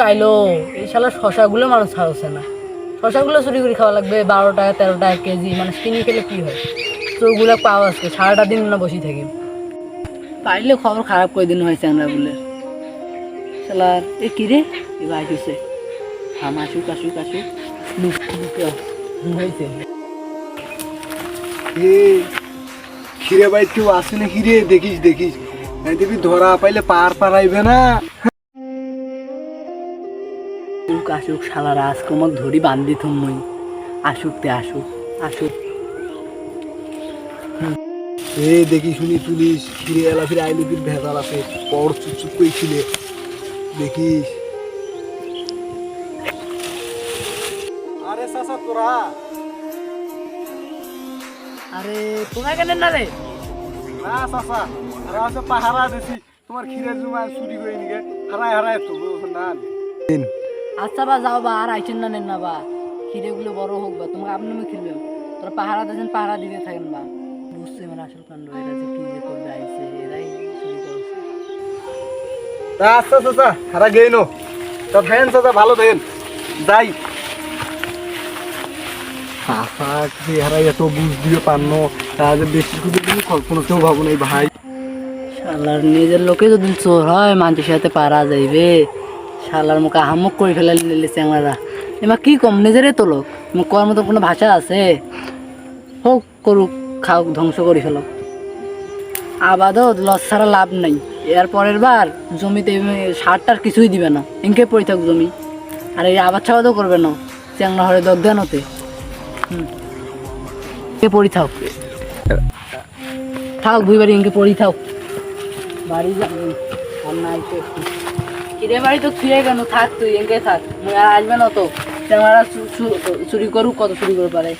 আইলো এই শালা শশাগুলো মানুষ খাওয়াচ্ছে না, শশাগুলো চুরি করে খাওয়া লাগবে 12 টাকা 13 টাকা কেজি, মানুষ কিনে খেলে কি হয়? তো ওগুলো পাওয়া আজকে সারাটা দিন না বসে থাকি, পাইলে খবর খারাপ করে দিন হয়েছে আমরা বলে শালার। এ কি রে এবার আইতেছে, হাম আসুক আসুক আসুক হয়েছে। খিরে ভাই কেউ আসে না খিরে, দেখিস দেখিস দেখবি ধরা পাইলে পার পারাইবে না। আসুক আসুক শালারা আজকে আমাকে ধরি বান্ধি থুমই, আসুক তে আসুক আসুক। দেখি শুনি পুলিশ ফিরে এলা ফিরে আইলে ফির ভেজাল আছে, পর চুপ চুপ করে ছিলে দেখিস। আরে চাচা তোরা, আরে তোরা কেন না রে? না চাচা আর আছে পাহারা দিছি, তোমার খিরে জমা চুরি করে নিকে হারায় হারায় তো না। আচ্ছা বা যাও বা, আর আইছেন না নেন না বা, খিরেগুলো বড় হোক বা তোমাকে আপনি খেলবে, তোরা পাহারা দিয়েছেন পাহারা দিতে থাকেন বা। বুঝছে মানে আসল কাণ্ড, এরা যে কি যে করবে আইছে, এরাই চুরি করছে। আচ্ছা চাচা হারা গেই নো, তা থাকেন চাচা ভালো থাকেন যাই। চাচা কি হারাই এত বুঝ দিয়ে পারনো, তাহলে বেশি কিছু তুমি কল্পনা কেউ ভাবো নাই ভাই। শালার নিজের লোকে যদি চোর হয় মানুষের সাথে পারা যাইবে, শালার মুখে হামুক করে ফেলে নিলে চ্যাংড়ারা। এবার কি কম নিজেরই তো লোক, কর মতো কোনো ভাষা আছে? হোক করুক খাওক ধ্বংস করে ফেলো, আবাদও লস ছাড়া লাভ নাই। এর পরের বার জমিতে সারটার কিছুই দিবে না, এঁকে পড়ে থাক জমি, আর এই আবাদ ছাবাদও করবে না চ্যাংড়া হরে দজ্ঞানতে। এঁকে পড়ি থাক, থাক ভুই বাড়ি এঁকে পড়ি থাক, বাড়ি যাবি আর নাই তো কিরে বাড়ি তো ফিরে কেন থাক, তুই এঁকে থাক, আর আসবে না তো চ্যাংড়ারা চুরি করুক, কত চুরি করে পারে।